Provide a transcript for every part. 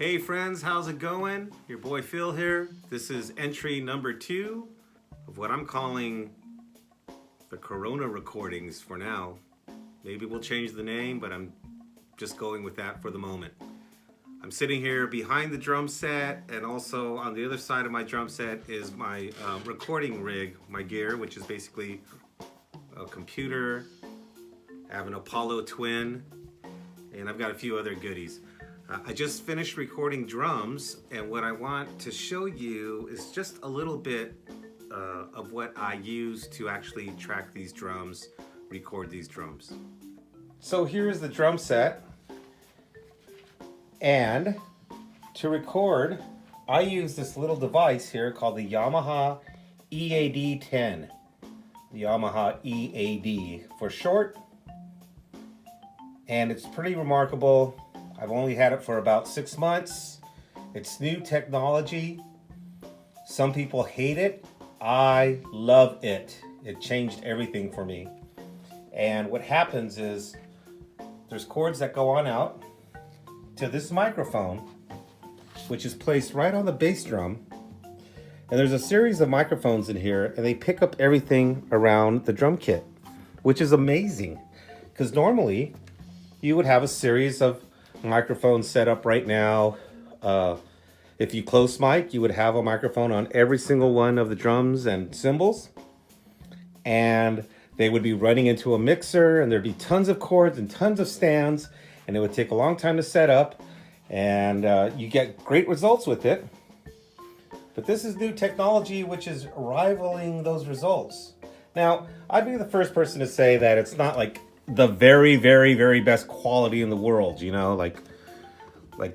Hey friends, how's it going? Your boy Phil here. This is entry number 2 of what I'm calling the Corona recordings for now. Maybe we'll change the name, but I'm just going with that for the moment. I'm sitting here behind the drum set, and also on the other side of my drum set is my recording rig, my gear, which is basically a computer. I have an Apollo Twin, and I've got a few other goodies. I just finished recording drums, and what I want to show you is just a little bit of what I use to actually track these drums, record these drums. So here's the drum set, and to record, I use this little device here called the Yamaha EAD10. The Yamaha EAD for short, and it's pretty remarkable. I've only had it for about 6 months. It's new technology. Some people hate it. I love it. It changed everything for me. And what happens is there's cords that go on out to this microphone, which is placed right on the bass drum. And there's a series of microphones in here, and they pick up everything around the drum kit, which is amazing. Because normally you would have a series of microphone set up right now. If you close mic, you would have a microphone on every single one of the drums and cymbals, and they would be running into a mixer, and there'd be tons of cords and tons of stands, and it would take a long time to set up, and you get great results with it. But this is new technology which is rivaling those results. Now, I'd be the first person to say that it's not like the very, very, very best quality in the world, you know, like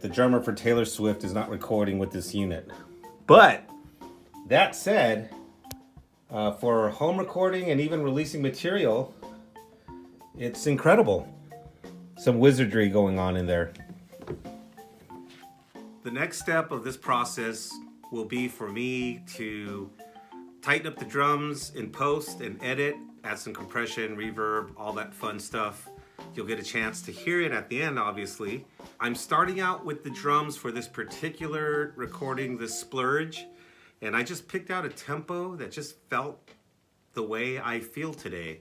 the drummer for Taylor Swift is not recording with this unit. But that said, for home recording and even releasing material, it's incredible. Some wizardry going on in there. The next step of this process will be for me to tighten up the drums in post and edit, add some compression, reverb, all that fun stuff. You'll get a chance to hear it at the end, obviously. I'm starting out with the drums for this particular recording, the Splurge, and I just picked out a tempo that just felt the way I feel today.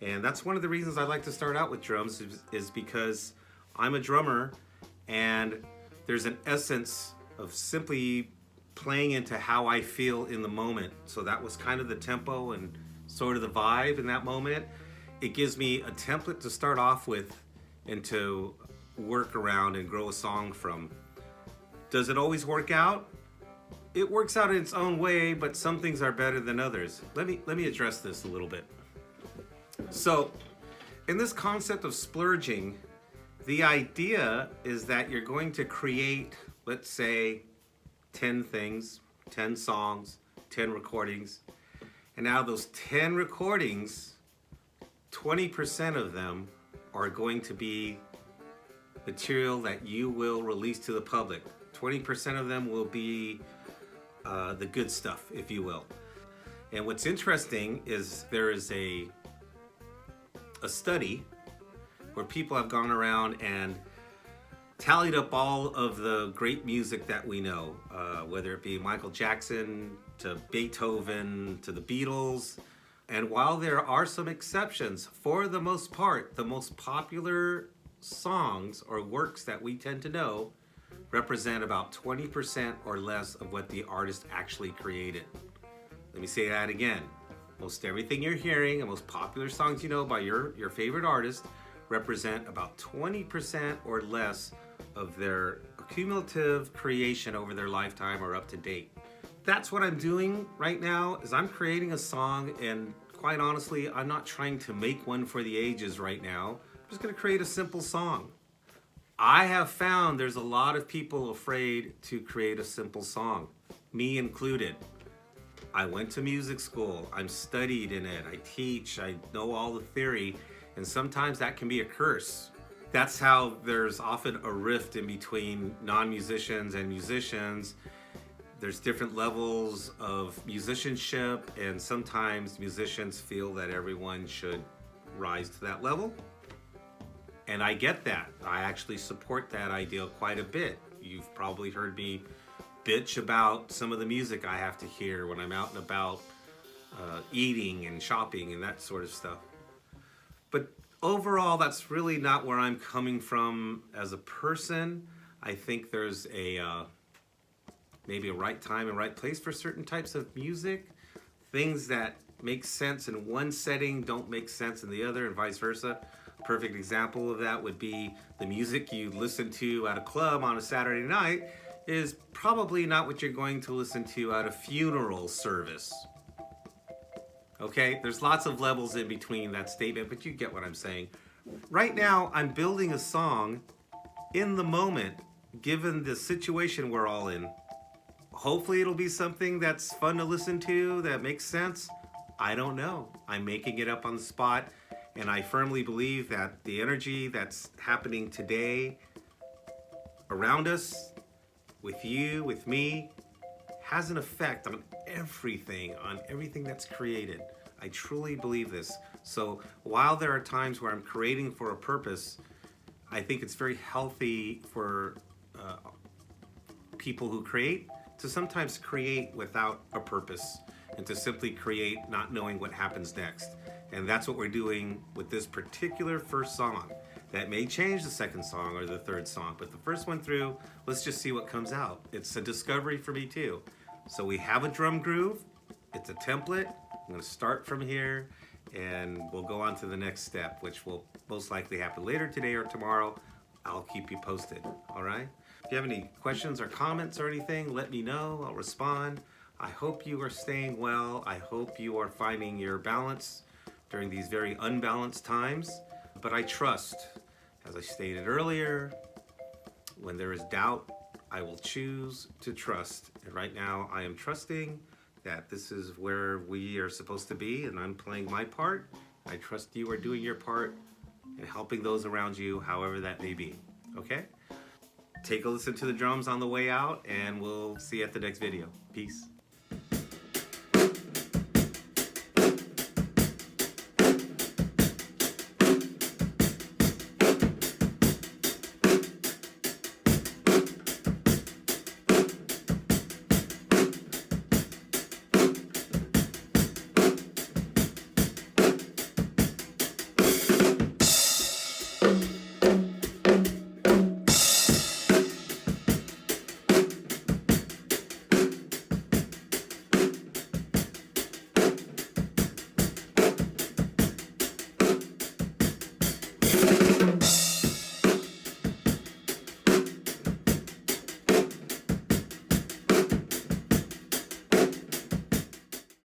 And that's one of the reasons I like to start out with drums is because I'm a drummer, and there's an essence of simply playing into how I feel in the moment. So that was kind of the tempo and sort of the vibe in that moment. It gives me a template to start off with and to work around and grow a song from. Does it always work out? It works out in its own way, but some things are better than others. Let me address this a little bit. So, in this concept of splurging, the idea is that you're going to create, let's say, 10 things, 10 songs, 10 recordings. And now those 10 recordings, 20% of them are going to be material that you will release to the public. 20% of them will be the good stuff, if you will. And what's interesting is there is a study where people have gone around and tallied up all of the great music that we know, whether it be Michael Jackson to Beethoven to the Beatles. And while there are some exceptions, for the most part, the most popular songs or works that we tend to know represent about 20% or less of what the artist actually created. Let me say that again. Most everything you're hearing and most popular songs you know by your favorite artist represent about 20% or less of their cumulative creation over their lifetime or up to date. That's what I'm doing right now, is I'm creating a song, and quite honestly, I'm not trying to make one for the ages right now. I'm just gonna create a simple song. I have found there's a lot of people afraid to create a simple song, me included. I went to music school, I'm studied in it, I teach, I know all the theory, and sometimes that can be a curse. That's how there's often a rift in between non-musicians and musicians. There's different levels of musicianship, and sometimes musicians feel that everyone should rise to that level. And I get that. I actually support that ideal quite a bit. You've probably heard me bitch about some of the music I have to hear when I'm out and about, eating and shopping and that sort of stuff. But overall, that's really not where I'm coming from as a person. I think there's maybe a right time and right place for certain types of music. Things that make sense in one setting don't make sense in the other, and vice versa. Perfect example of that would be the music you listen to at a club on a Saturday night is probably not what you're going to listen to at a funeral service. Okay, there's lots of levels in between that statement, but you get what I'm saying. Right now, I'm building a song in the moment, given the situation we're all in. Hopefully it'll be something that's fun to listen to, that makes sense. I don't know. I'm making it up on the spot, and I firmly believe that the energy that's happening today around us, with you, with me, has an effect on everything that's created. I truly believe this. So while there are times where I'm creating for a purpose, I think it's very healthy for people who create to sometimes create without a purpose and to simply create not knowing what happens next. And that's what we're doing with this particular first song. That may change the second song or the third song, but the first one through, let's just see what comes out. It's a discovery for me too. So we have a drum groove, it's a template. I'm gonna start from here and we'll go on to the next step, which will most likely happen later today or tomorrow. I'll keep you posted, all right? If you have any questions or comments or anything, let me know, I'll respond. I hope you are staying well. I hope you are finding your balance during these very unbalanced times. But I trust, as I stated earlier, when there is doubt, I will choose to trust. And right now I am trusting that this is where we are supposed to be and I'm playing my part. I trust you are doing your part and helping those around you, however that may be, okay? Take a listen to the drums on the way out and we'll see you at the next video. Peace.